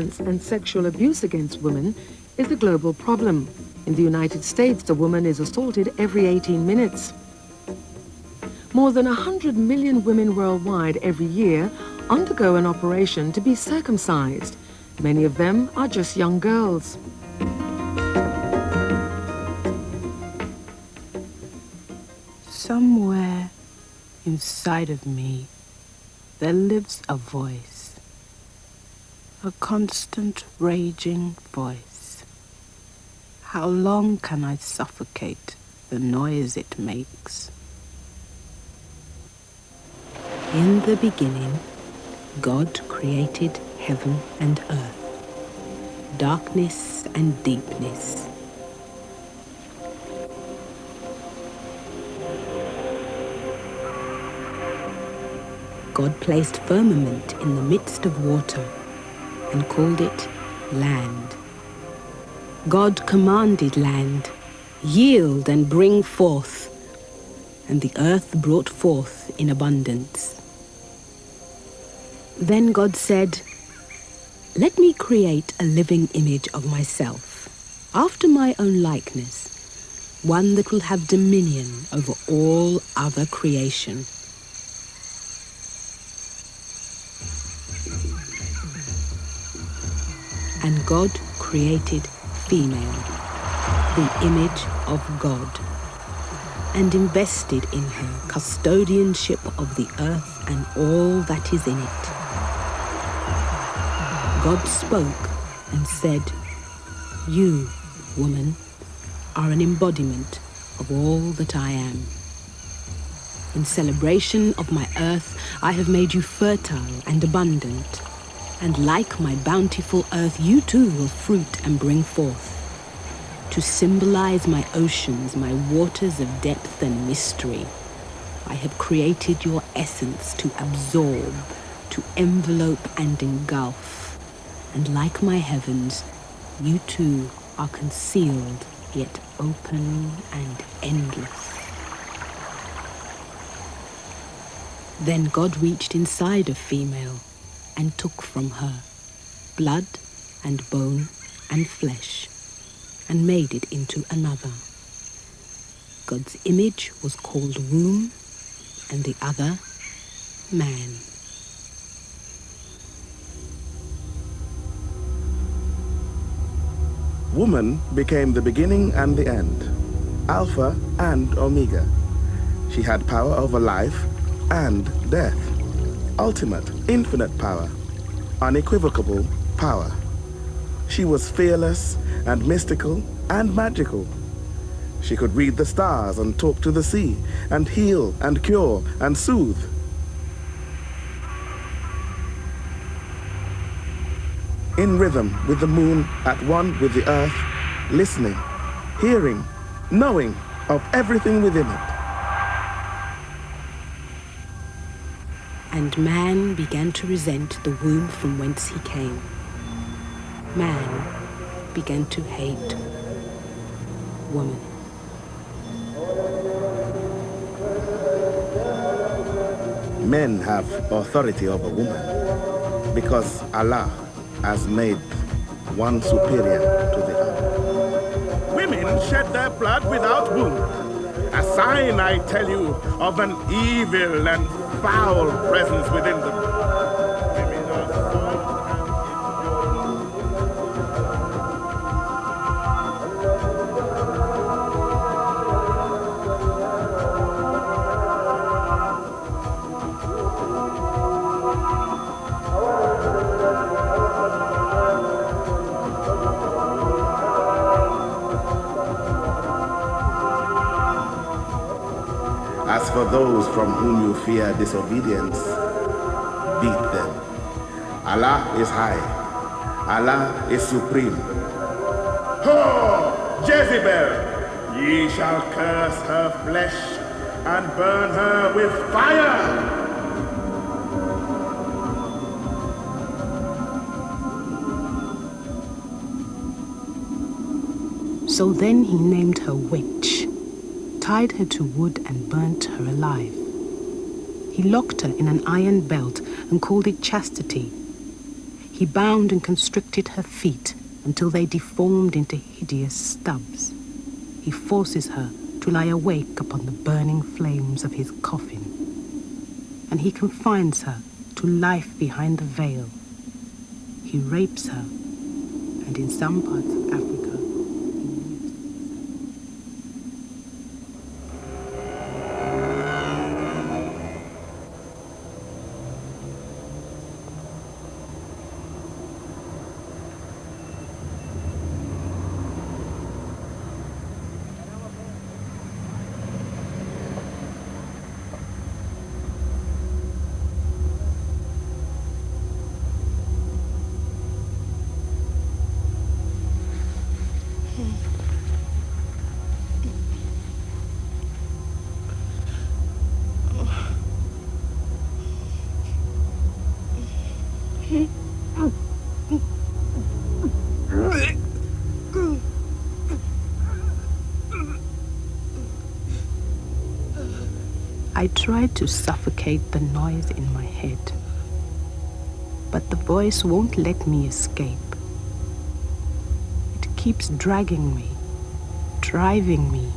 violence and sexual abuse against women is a global problem. In the United States, a woman is assaulted every 18 minutes. More than 100 million women worldwide every year undergo an operation to be circumcised. Many of them are just young girls. Somewhere inside of me, there lives a voice, a constant raging voice. How long can I suffocate the noise it makes? In the beginning, God created heaven and earth, darkness and deepness. God placed firmament in the midst of water and called it land. God commanded land, yield and bring forth, and the earth brought forth in abundance. Then God said, "Let me create a living image of myself, after my own likeness, one that will have dominion over all other creation." And God created female, the image of God, and invested in her custodianship of the earth and all that is in it. God spoke and said, "You, woman, are an embodiment of all that I am. In celebration of my earth, I have made you fertile and abundant. And like my bountiful earth, you too will fruit and bring forth. To symbolize my oceans, my waters of depth and mystery, I have created your essence to absorb, to envelope and engulf. And like my heavens, you too are concealed, yet open and endless. Then God reached inside of female and took from her blood and bone and flesh, and made it into another. God's image was called womb, and the other man. Woman became the beginning and the end, Alpha and Omega. She had power over life and death. Ultimate, infinite power, unequivocal power. She was fearless and mystical and magical. She could read the stars and talk to the sea and heal and cure and soothe. In rhythm with the moon, at one with the earth, listening, hearing, knowing of everything within it. And man began to resent the womb from whence he came. Man began to hate woman. Men have authority over woman because Allah has made one superior to the other. Women shed their blood without wound, a sign, I tell you, of an evil and foul presence within them. Women are As for those from whom you fear disobedience, beat them. Allah is high. Allah is supreme. Ho! Jezebel! Ye shall curse her flesh and burn her with fire! So then he named her witch, tied her to wood and burnt her alive. He locked her in an iron belt and called it chastity. He He bound and constricted her feet until they deformed into hideous stubs. He forces her to lie awake upon the burning flames of his coffin. And he confines her to life behind the veil. He rapes her, and in some parts of Africa, I tried to suffocate the noise in my head, but the voice won't let me escape. It keeps dragging me, driving me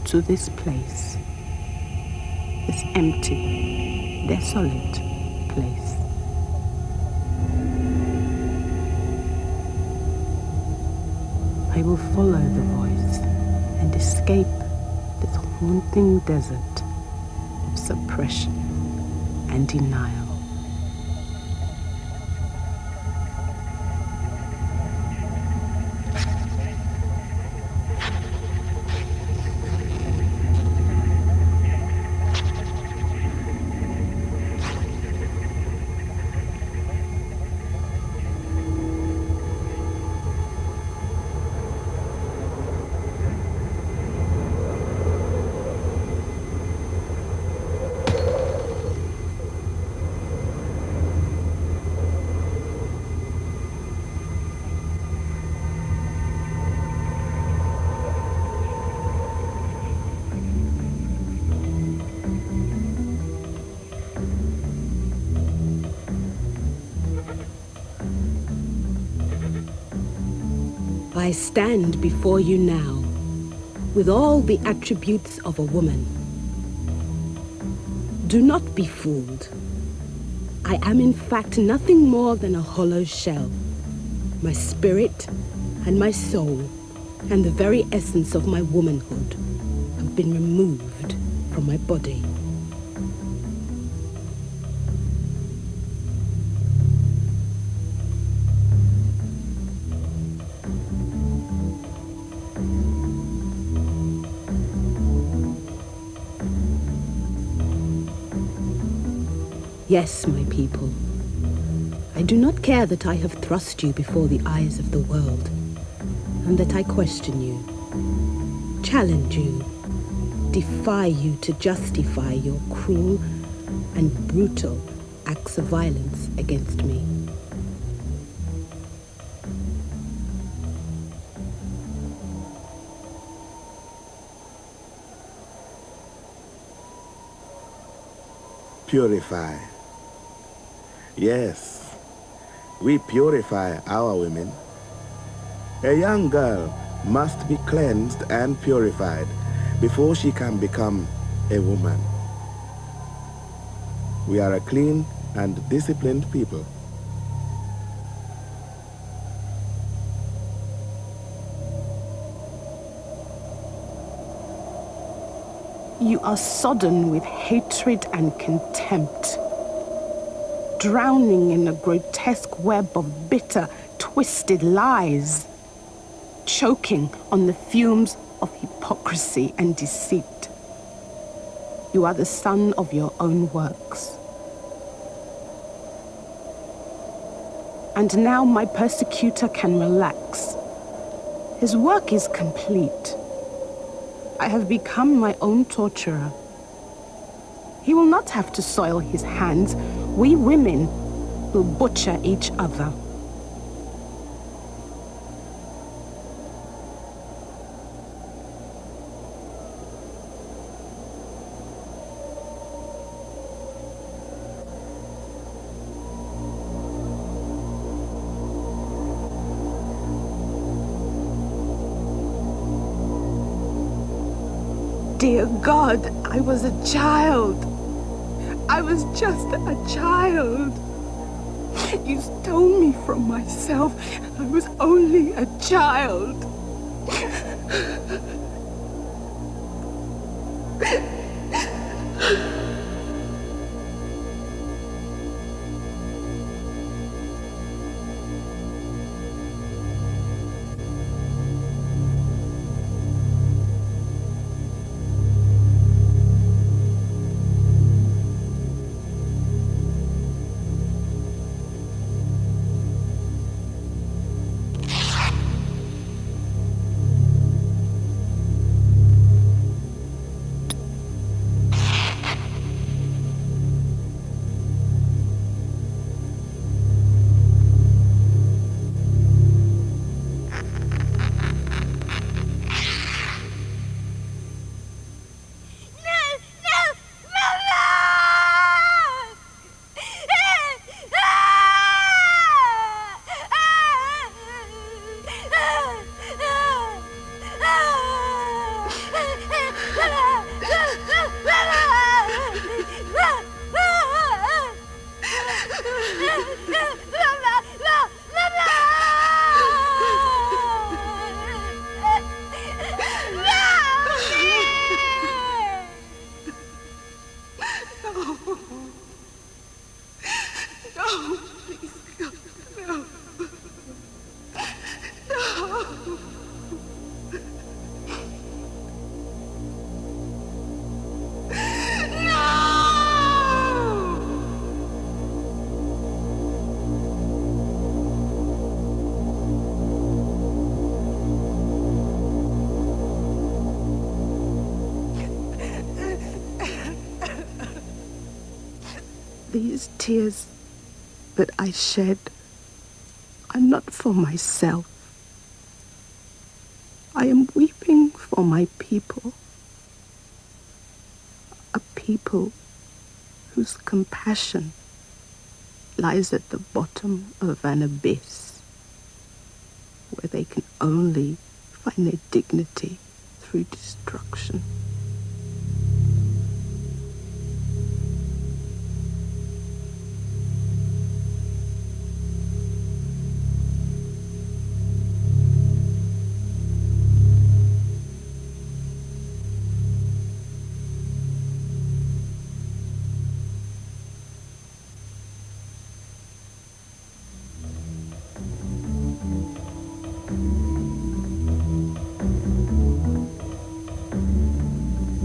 to this place, this empty, desolate place. I will follow the voice and escape this haunting desert of suppression and denial. I stand before you now with all the attributes of a woman. Do not be fooled. I am in fact nothing more than a hollow shell. My spirit and my soul and the very essence of my womanhood have been removed from my body. Yes, my people, I do not care that I have thrust you before the eyes of the world, and that I question you, challenge you, defy you to justify your cruel and brutal acts of violence against me. Purify. Yes, we purify our women. A young girl must be cleansed and purified before she can become a woman. We are a clean and disciplined people. You are sodden with hatred and contempt, drowning in a grotesque web of bitter, twisted lies, choking on the fumes of hypocrisy and deceit. You are the son of your own works. And now my persecutor can relax. His work is complete. I have become my own torturer. He will not have to soil his hands. We women will butcher each other. dear God, I was a child. I was just a child. You stole me from myself. I was only a child. These tears that I shed are not for myself. I am weeping for my people. A people whose compassion lies at the bottom of an abyss, where they can only find their dignity through destruction.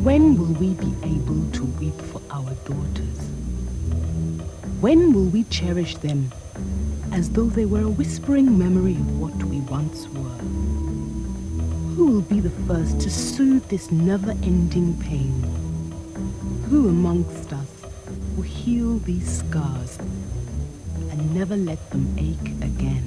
When will we be able to weep for our daughters? When will we cherish them as though they were a whispering memory of what we once were? Who will be the first to soothe this never-ending pain? Who amongst us will heal these scars and never let them ache again?